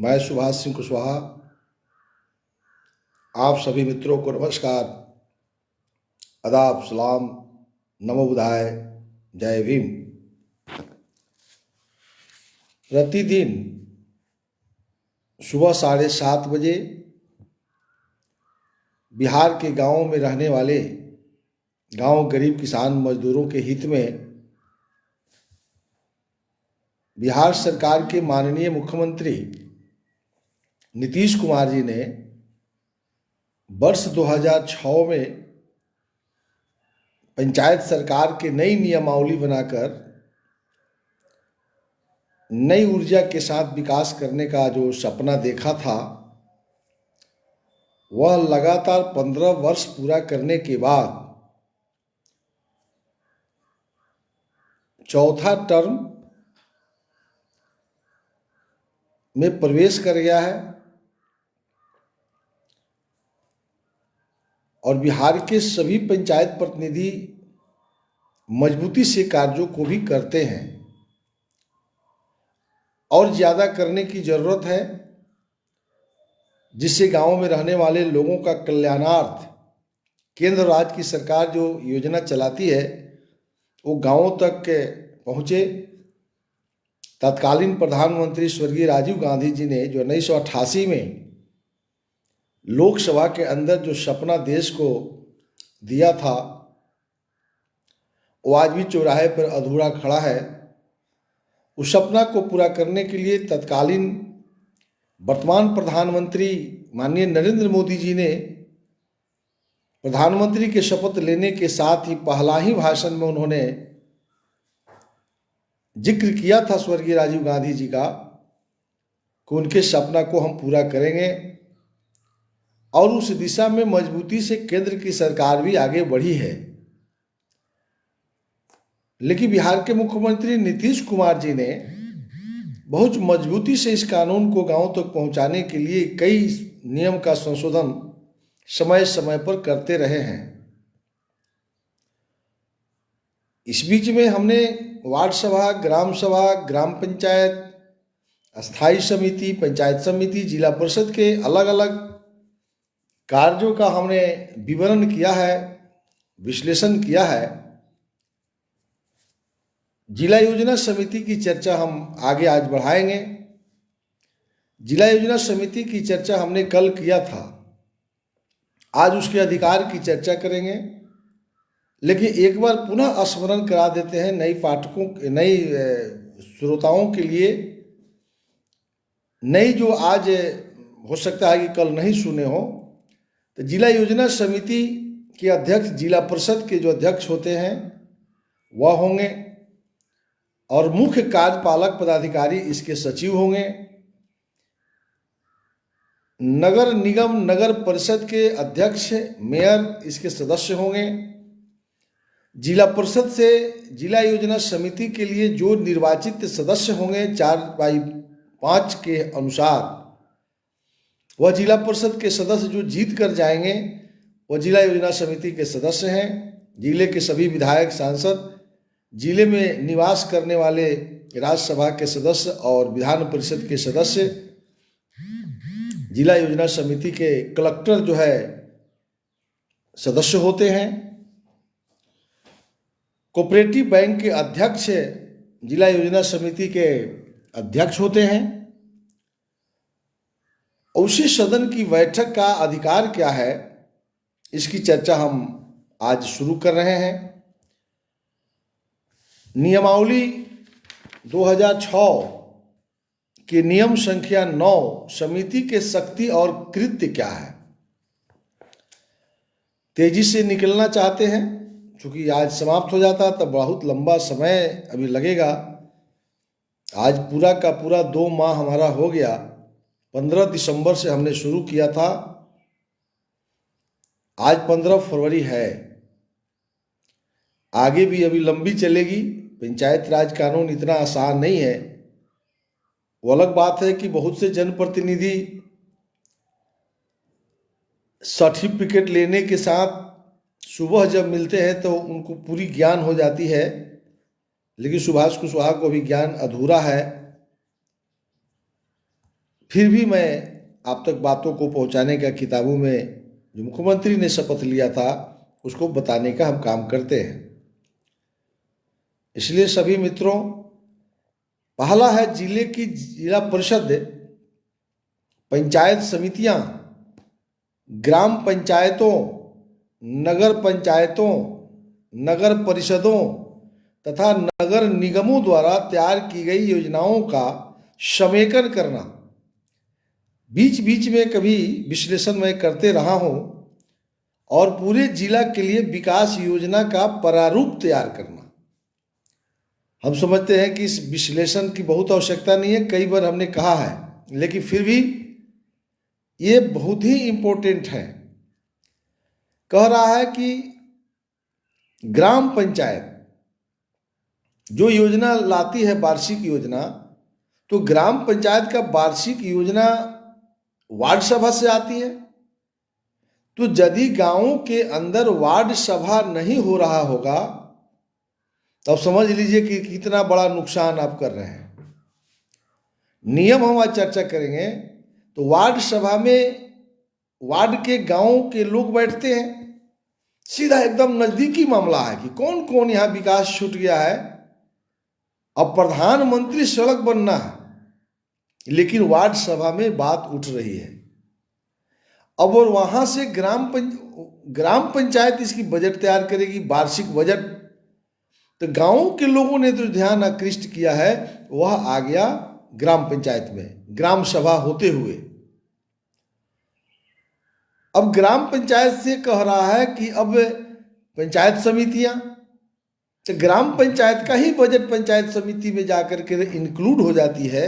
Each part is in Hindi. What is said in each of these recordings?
मैं सुभाष सिंह कुशवाहा आप सभी मित्रों को नमस्कार, आदाब, सलाम, नमो बुधाय, जय भीम। प्रतिदिन सुबह 7:30 बजे बिहार के गांवों में रहने वाले गांव गरीब किसान मजदूरों के हित में बिहार सरकार के माननीय मुख्यमंत्री नीतीश कुमार जी ने वर्ष 2006 में पंचायत सरकार के नई नियमावली बनाकर नई ऊर्जा के साथ विकास करने का जो सपना देखा था, वह लगातार 15 वर्ष पूरा करने के बाद चौथा टर्म में प्रवेश कर गया है और बिहार के सभी पंचायत प्रतिनिधि मजबूती से कार्यों को भी करते हैं और ज़्यादा करने की ज़रूरत है, जिससे गांवों में रहने वाले लोगों का कल्याणार्थ केंद्र राज्य की सरकार जो योजना चलाती है वो गांवों तक पहुँचे। तत्कालीन प्रधानमंत्री स्वर्गीय राजीव गांधी जी ने जो 1988 में लोकसभा के अंदर जो सपना देश को दिया था, वो आज भी चौराहे पर अधूरा खड़ा है। उस सपना को पूरा करने के लिए तत्कालीन वर्तमान प्रधानमंत्री माननीय नरेंद्र मोदी जी ने प्रधानमंत्री के शपथ लेने के साथ ही पहला ही भाषण में उन्होंने जिक्र किया था स्वर्गीय राजीव गांधी जी का कि उनके सपना को हम पूरा करेंगे और उस दिशा में मजबूती से केंद्र की सरकार भी आगे बढ़ी है। लेकिन बिहार के मुख्यमंत्री नीतीश कुमार जी ने बहुत मजबूती से इस कानून को गांवों तक पहुंचाने के लिए कई नियम का संशोधन समय समय पर करते रहे हैं। इस बीच में हमने वार्ड सभा, ग्राम सभा, ग्राम पंचायत, स्थायी समिति, पंचायत समिति, जिला परिषद के अलग अलग कार्यों का हमने विवरण किया है, विश्लेषण किया है। जिला योजना समिति की चर्चा हम आगे आज बढ़ाएंगे। जिला योजना समिति की चर्चा हमने कल किया था, आज उसके अधिकार की चर्चा करेंगे। लेकिन एक बार पुनः स्मरण करा देते हैं नई श्रोताओं के लिए, नई जो आज हो सकता है कि कल नहीं सुने हो। तो जिला योजना समिति के अध्यक्ष जिला परिषद के जो अध्यक्ष होते हैं वह होंगे और मुख्य कार्यपालक पदाधिकारी इसके सचिव होंगे। नगर निगम नगर परिषद के अध्यक्ष मेयर इसके सदस्य होंगे। जिला परिषद से जिला योजना समिति के लिए जो निर्वाचित सदस्य होंगे 4/5 के अनुसार, वह जिला परिषद के सदस्य जो जीत कर जाएंगे वह जिला योजना समिति के सदस्य हैं। जिले के सभी विधायक, सांसद, जिले में निवास करने वाले राज्यसभा के सदस्य और विधान परिषद के सदस्य, जिला योजना समिति के कलेक्टर जो है सदस्य होते हैं। कोऑपरेटिव बैंक के अध्यक्ष जिला योजना समिति के अध्यक्ष होते हैं। उसी सदन की बैठक का अधिकार क्या है, इसकी चर्चा हम आज शुरू कर रहे हैं। नियमावली 2006 के नियम संख्या 9 समिति के शक्ति और कृत्य क्या है, तेजी से निकलना चाहते हैं। चूंकि आज समाप्त हो जाता तब बहुत लंबा समय अभी लगेगा। आज पूरा का पूरा 2 माह हमारा हो गया। 15 दिसंबर से हमने शुरू किया था, आज 15 फरवरी है। आगे भी अभी लंबी चलेगी। पंचायत राज कानून इतना आसान नहीं है। वो अलग बात है कि बहुत से जनप्रतिनिधि सर्टिफिकेट लेने के साथ सुबह जब मिलते हैं तो उनको पूरी ज्ञान हो जाती है, लेकिन सुभाष कुशवाहा को भी ज्ञान अधूरा है। फिर भी मैं आप तक बातों को पहुंचाने का किताबों में जो मुख्यमंत्री ने शपथ लिया था उसको बताने का हम काम करते हैं। इसलिए सभी मित्रों, पहला है जिले की जिला परिषद, पंचायत समितियां, ग्राम पंचायतों, नगर पंचायतों, नगर परिषदों तथा नगर निगमों द्वारा तैयार की गई योजनाओं का समेकन करना। बीच बीच में कभी विश्लेषण मैं करते रहा हूं और पूरे जिला के लिए विकास योजना का प्रारूप तैयार करना। हम समझते हैं कि इस विश्लेषण की बहुत आवश्यकता नहीं है, कई बार हमने कहा है, लेकिन फिर भी ये बहुत ही इम्पोर्टेंट है। कह रहा है कि ग्राम पंचायत जो योजना लाती है, वार्षिक योजना, तो ग्राम पंचायत का वार्षिक योजना वार्ड सभा से आती है। तो यदि गांवों के अंदर वार्ड सभा नहीं हो रहा होगा तो अब समझ लीजिए कि कितना बड़ा नुकसान आप कर रहे हैं। नियम हम आज चर्चा करेंगे। तो वार्ड सभा में वार्ड के गांवों के लोग बैठते हैं, सीधा एकदम नजदीकी मामला है कि कौन कौन यहाँ विकास छूट गया है। अब प्रधानमंत्री सड़क बनना है, लेकिन वार्ड सभा में बात उठ रही है। अब और वहां से ग्राम पंचायत इसकी बजट तैयार करेगी, वार्षिक बजट। तो गांवों के लोगों ने जो ध्यान आकृष्ट किया है वह आ गया ग्राम पंचायत में, ग्राम सभा होते हुए। अब ग्राम पंचायत से कह रहा है कि अब पंचायत समितियां, तो ग्राम पंचायत का ही बजट पंचायत समिति में जाकर के इंक्लूड हो जाती है।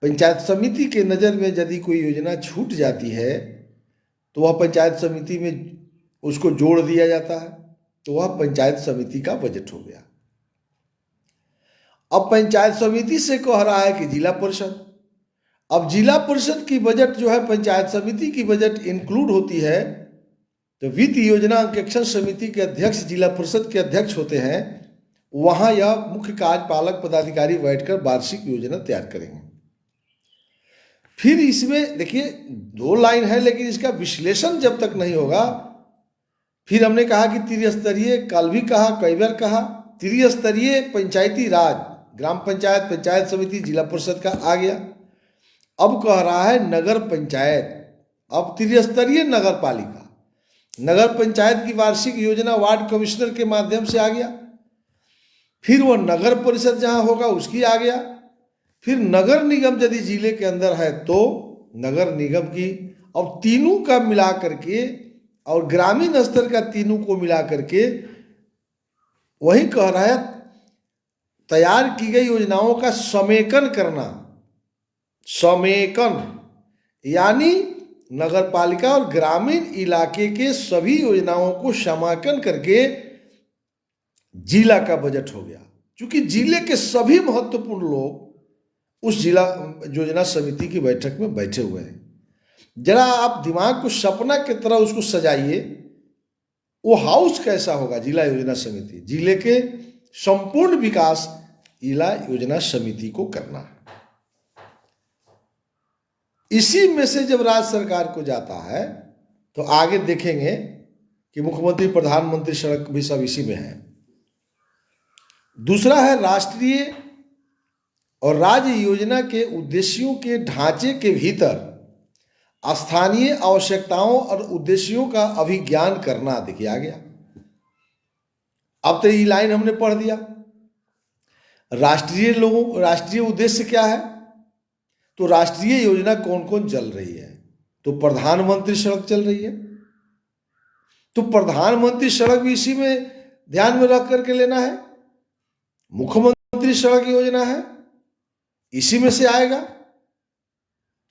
पंचायत समिति के नज़र में यदि कोई योजना छूट जाती है तो वह पंचायत समिति में उसको जोड़ दिया जाता है, तो वह पंचायत समिति का बजट हो गया। अब पंचायत समिति से कह रहा है कि जिला परिषद। अब जिला परिषद की बजट जो है पंचायत समिति की बजट इंक्लूड होती है, तो वित्त योजना अंकेक्षण समिति के अध्यक्ष जिला परिषद के अध्यक्ष होते हैं। वहां यह मुख्य कार्यपालक पदाधिकारी बैठकर वार्षिक योजना तैयार करेंगे। फिर इसमें देखिए 2 लाइन है, लेकिन इसका विश्लेषण जब तक नहीं होगा। फिर हमने कहा कि त्रिस्तरीय, कल भी कहा, कई बार कहा, त्रिस्तरीय पंचायती राज, ग्राम पंचायत, पंचायत समिति, जिला परिषद का आ गया। अब कह रहा है नगर पंचायत। अब त्रिस्तरीय नगर पालिका, नगर पंचायत की वार्षिक योजना वार्ड कमिश्नर के माध्यम से आ गया। फिर वो नगर परिषद जहां होगा उसकी आ गया। फिर नगर निगम यदि जिले के अंदर है तो नगर निगम की। अब तीनों का मिला करके और ग्रामीण स्तर का तीनों को मिला करके वही कह रहा है तैयार की गई योजनाओं का समेकन करना। समेकन यानी नगर पालिका और ग्रामीण इलाके के सभी योजनाओं को समाकन करके जिला का बजट हो गया। क्योंकि जिले के सभी महत्वपूर्ण लोग उस जिला योजना समिति की बैठक में बैठे हुए हैं। जरा आप दिमाग को सपना की तरह उसको सजाइए, वो हाउस कैसा होगा जिला योजना समिति। जिले के संपूर्ण विकास जिला योजना समिति को करना है। इसी में से जब राज्य सरकार को जाता है तो आगे देखेंगे कि मुख्यमंत्री, प्रधानमंत्री, सड़क भी सब इसी में है। दूसरा है राष्ट्रीय और राज्य योजना के उद्देश्यों के ढांचे के भीतर स्थानीय आवश्यकताओं और उद्देश्यों का अभिज्ञान करना। देखिए आ गया। अब तो ये लाइन हमने पढ़ दिया। राष्ट्रीय उद्देश्य क्या है, तो राष्ट्रीय योजना कौन कौन चल रही है, तो प्रधानमंत्री सड़क चल रही है, तो प्रधानमंत्री सड़क भी इसी में ध्यान में रख करके लेना है। मुख्यमंत्री सड़क योजना है, इसी में से आएगा।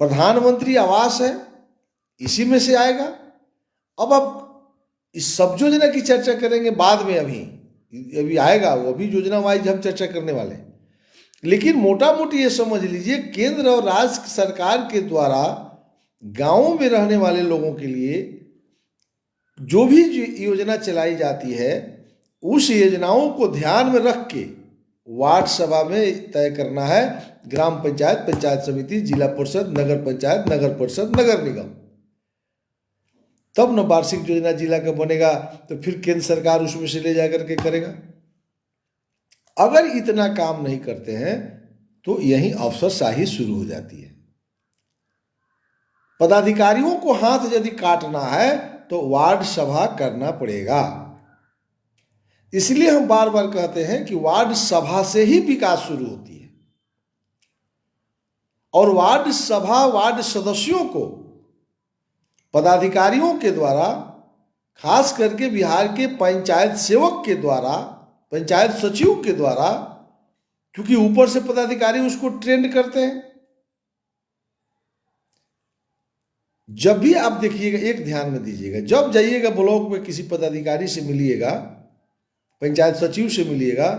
प्रधानमंत्री आवास है, इसी में से आएगा। अब आप इस सब योजना की चर्चा करेंगे बाद में, अभी आएगा वो, अभी योजना वाइज हम चर्चा करने वाले हैं। लेकिन मोटा मोटी ये समझ लीजिए, केंद्र और राज्य सरकार के द्वारा गांवों में रहने वाले लोगों के लिए जो भी योजना चलाई जाती है, उस योजनाओं को ध्यान में रख के वार्ड सभा में तय करना है, ग्राम पंचायत, पंचायत समिति, जिला परिषद, नगर पंचायत, नगर परिषद, नगर निगम। तब न वार्षिक योजना जिला का बनेगा, तो फिर केंद्र सरकार उसमें से ले जाकर के करेगा। अगर इतना काम नहीं करते हैं तो यही अफसरशाही शुरू हो जाती है। पदाधिकारियों को हाथ यदि काटना है तो वार्ड सभा करना पड़ेगा। इसलिए हम बार बार कहते हैं कि वार्ड सभा से ही विकास शुरू होती है, और वार्ड सभा वार्ड सदस्यों को पदाधिकारियों के द्वारा, खास करके बिहार के पंचायत सेवक के द्वारा, पंचायत सचिव के द्वारा, क्योंकि ऊपर से पदाधिकारी उसको ट्रेंड करते हैं। जब भी आप देखिएगा, एक ध्यान में दीजिएगा, जब जाइएगा ब्लॉक में किसी पदाधिकारी से मिलिएगा, पंचायत सचिव से मिलिएगा,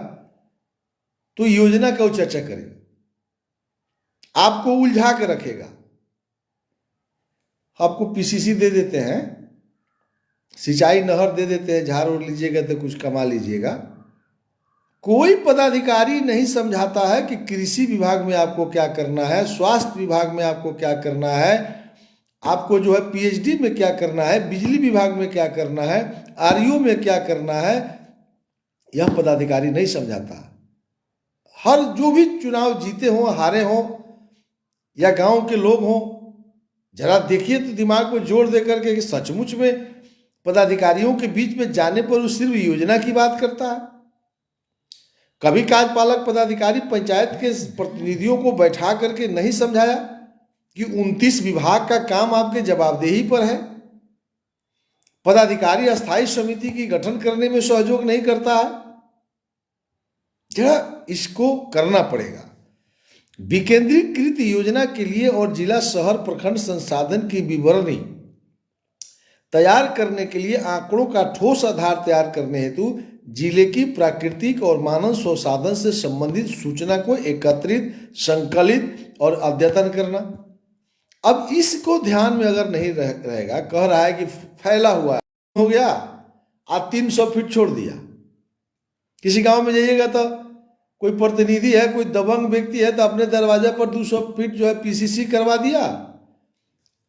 तो योजना का वो चर्चा करेगा, आपको उलझा के रखेगा। आपको पीसीसी दे देते हैं, सिंचाई नहर दे देते हैं, झाड़ उड़ लीजिएगा तो कुछ कमा लीजिएगा। कोई पदाधिकारी नहीं समझाता है कि कृषि विभाग में आपको क्या करना है, स्वास्थ्य विभाग में आपको क्या करना है, आपको जो है पीएचडी में क्या करना है, बिजली विभाग में क्या करना है, आरयू में क्या करना है, यह पदाधिकारी नहीं समझाता। हर जो भी चुनाव जीते हों, हारे हों, या गांव के लोग हों, जरा देखिए तो दिमाग में जोर दे करके कि सचमुच में पदाधिकारियों के बीच में जाने पर वो सिर्फ योजना की बात करता है। कभी कार्यपालक पदाधिकारी पंचायत के प्रतिनिधियों को बैठा करके नहीं समझाया कि 29 विभाग का काम आपके जवाबदेही पर है। पदाधिकारी अस्थायी समिति की गठन करने में सहयोग नहीं करता है। जरा इसको करना पड़ेगा। विकेंद्रीकृत योजना के लिए और जिला, शहर, प्रखंड संसाधन की विवरणी तैयार करने के लिए आंकड़ों का ठोस आधार तैयार करने हेतु जिले की प्राकृतिक और मानव संसाधन से संबंधित सूचना को एकत्रित, संकलित और अद्यतन करना। अब इसको ध्यान में अगर नहीं रहेगा, कह रहा है कि फैला हुआ हो गया, आज 300 फीट छोड़ दिया। किसी गांव में जाइएगा तो कोई प्रतिनिधि है, कोई दबंग व्यक्ति है, तो अपने दरवाजे पर 200 फीट जो है पीसीसी करवा दिया।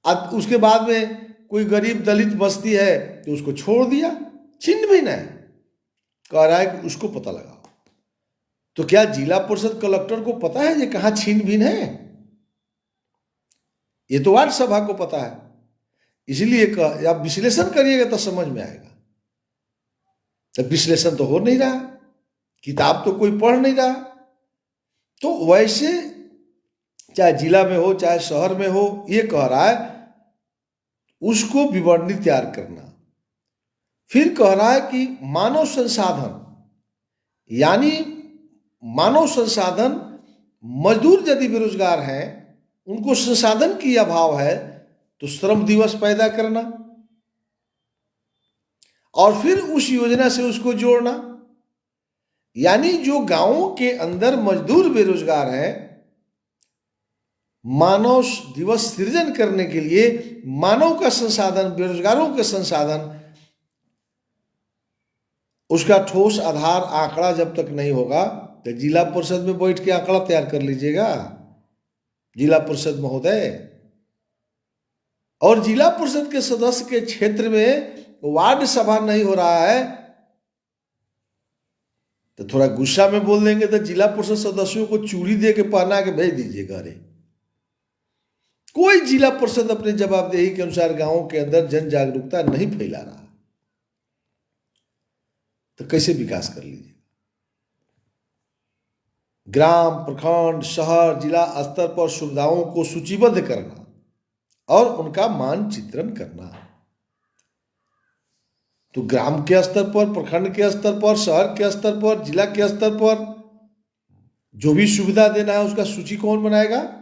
अब उसके बाद में कोई गरीब दलित बस्ती है तो उसको छोड़ दिया, छिन्न भी नहीं। कह रहा है कि उसको पता लगाओ। तो क्या जिला परिषद कलेक्टर को पता है ये कहाँ छीन भिन है? ये तो वार्ड सभा को पता है। इसलिए आप विश्लेषण करिएगा तो समझ में आएगा। तो विश्लेषण तो हो नहीं रहा, किताब तो कोई पढ़ नहीं रहा। तो वैसे चाहे जिला में हो चाहे शहर में हो, ये कह रहा है उसको विवरणी तैयार करना। फिर कह रहा है कि मानव संसाधन, यानी मानव संसाधन, मजदूर यदि बेरोजगार हैं, उनको संसाधन की अभाव है, तो श्रम दिवस पैदा करना और फिर उस योजना से उसको जोड़ना। यानी जो गांवों के अंदर मजदूर बेरोजगार हैं, मानव दिवस सृजन करने के लिए मानव का संसाधन, बेरोजगारों के संसाधन, उसका ठोस आधार आंकड़ा जब तक नहीं होगा, तो जिला परिषद में बैठ के आंकड़ा तैयार कर लीजिएगा जिला परिषद महोदय। और जिला परिषद के सदस्य के क्षेत्र में वार्ड सभा नहीं हो रहा है तो थोड़ा गुस्सा में बोल देंगे तो जिला परिषद सदस्यों को चूड़ी दे के पहना के भेज दीजिए घरे। कोई जिला परिषद अपने जवाबदेही के अनुसार गांवों के अंदर जन जागरूकता नहीं फैला रहा, तो कैसे विकास कर लीजिए? ग्राम, प्रखंड, शहर, जिला स्तर पर सुविधाओं को सूचीबद्ध करना और उनका मानचित्रण करना। तो ग्राम के स्तर पर, प्रखंड के स्तर पर, शहर के स्तर पर, जिला के स्तर पर जो भी सुविधा देना है उसका सूची कौन बनाएगा?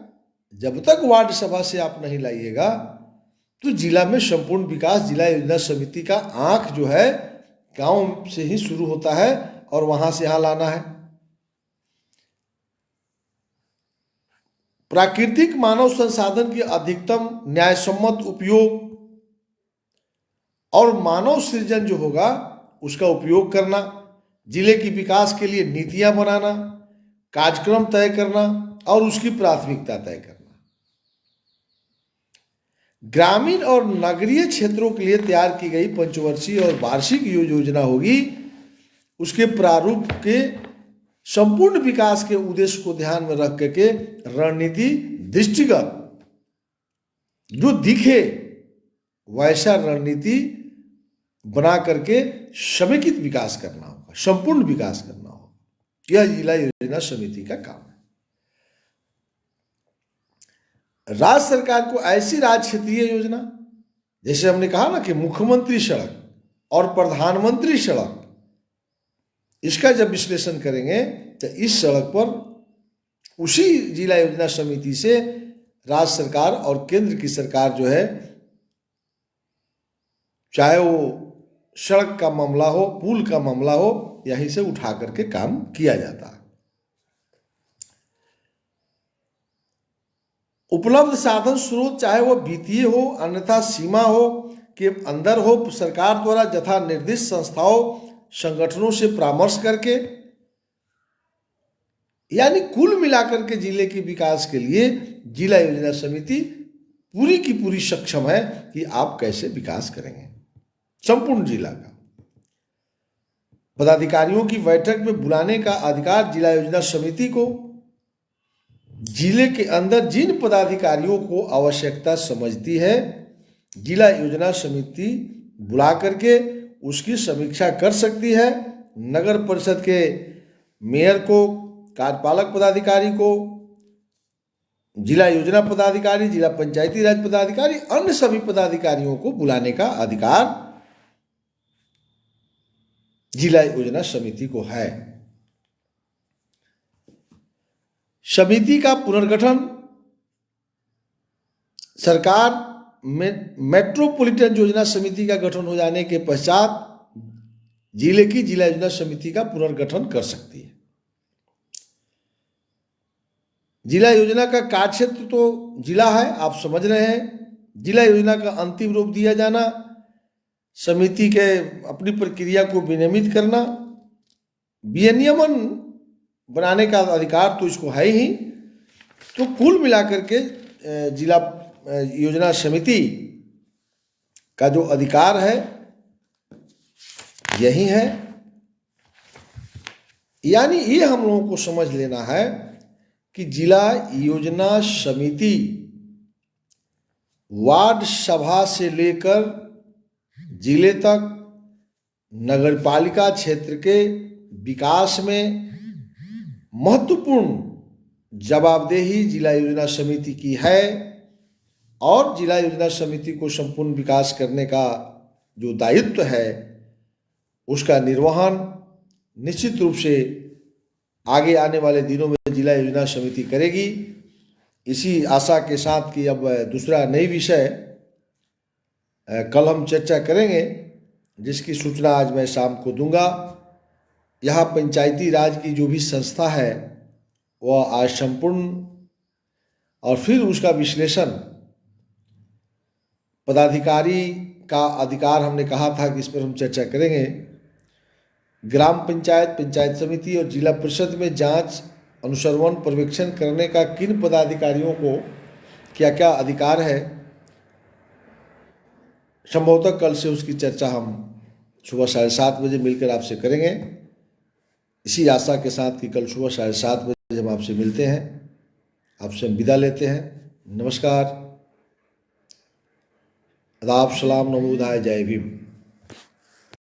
जब तक वार्ड सभा से आप नहीं लाइएगा तो जिला में संपूर्ण विकास, जिला योजना समिति का आंख जो है गांव से ही शुरू होता है और वहां से यहां लाना है। प्राकृतिक मानव संसाधन के अधिकतम न्यायसम्मत उपयोग और मानव सृजन जो होगा उसका उपयोग करना, जिले की विकास के लिए नीतियां बनाना, कार्यक्रम तय करना और उसकी प्राथमिकता तय करना। ग्रामीण और नगरीय क्षेत्रों के लिए तैयार की गई पंचवर्षीय और वार्षिक योजना होगी, उसके प्रारूप के संपूर्ण विकास के उद्देश्य को ध्यान में रख के रणनीति दृष्टिगत जो दिखे वैसा रणनीति बना करके समेकित विकास करना होगा, संपूर्ण विकास करना होगा। यह जिला योजना समिति का काम है। राज्य सरकार को ऐसी राज्य क्षेत्रीय योजना, जैसे हमने कहा ना कि मुख्यमंत्री सड़क और प्रधानमंत्री सड़क, इसका जब विश्लेषण करेंगे तो इस सड़क पर उसी जिला योजना समिति से राज्य सरकार और केंद्र की सरकार जो है, चाहे वो सड़क का मामला हो, पुल का मामला हो, यहीं से उठा करके काम किया जाता है। उपलब्ध साधन स्रोत, चाहे वो वित्तीय हो अन्यथा सीमा हो के अंदर हो, सरकार द्वारा यथा निर्दिष्ट संस्थाओं संगठनों से परामर्श करके, यानी कुल मिलाकर के जिले के विकास के लिए जिला योजना समिति पूरी की पूरी सक्षम है कि आप कैसे विकास करेंगे संपूर्ण जिला का। पदाधिकारियों की बैठक में बुलाने का अधिकार जिला योजना समिति को, जिले के अंदर जिन पदाधिकारियों को आवश्यकता समझती है जिला योजना समिति बुला करके उसकी समीक्षा कर सकती है। नगर परिषद के मेयर को, कार्यपालक पदाधिकारी को, जिला योजना पदाधिकारी, जिला पंचायती राज पदाधिकारी, अन्य सभी पदाधिकारियों को बुलाने का अधिकार जिला योजना समिति को है। समिति का पुनर्गठन सरकार में मेट्रोपॉलिटन योजना समिति का गठन हो जाने के पश्चात जिले की जिला योजना समिति का पुनर्गठन कर सकती है। जिला योजना का कार्यक्षेत्र तो जिला है, आप समझ रहे हैं। जिला योजना का अंतिम रूप दिया जाना, समिति के अपनी प्रक्रिया को विनियमित करना, विनियमन बनाने का अधिकार तो इसको है ही। तो कुल मिलाकर के जिला योजना समिति का जो अधिकार है यही है। यानी ये हम लोगों को समझ लेना है कि जिला योजना समिति वार्ड सभा से लेकर जिले तक नगरपालिका क्षेत्र के विकास में महत्वपूर्ण जवाबदेही जिला योजना समिति की है और जिला योजना समिति को संपूर्ण विकास करने का जो दायित्व है उसका निर्वहन निश्चित रूप से आगे आने वाले दिनों में जिला योजना समिति करेगी। इसी आशा के साथ कि अब दूसरा नई विषय कल हम चर्चा करेंगे, जिसकी सूचना आज मैं शाम को दूंगा। यहाँ पंचायती राज की जो भी संस्था है वह आज संपूर्ण और फिर उसका विश्लेषण पदाधिकारी का अधिकार, हमने कहा था कि इस पर हम चर्चा करेंगे। ग्राम पंचायत, पंचायत समिति और जिला परिषद में जांच, अनुश्रवण, पर्यवेक्षण करने का किन पदाधिकारियों को क्या क्या अधिकार है, संभवतः कल से उसकी चर्चा हम सुबह 7:30 बजे मिलकर आपसे करेंगे। इसी आशा के साथ कि कल सुबह 7:30 बजे हम आपसे मिलते हैं, आपसे हम विदा लेते हैं। नमस्कार, आदाब, सलाम, नमो बुद्धाय, जय भीम।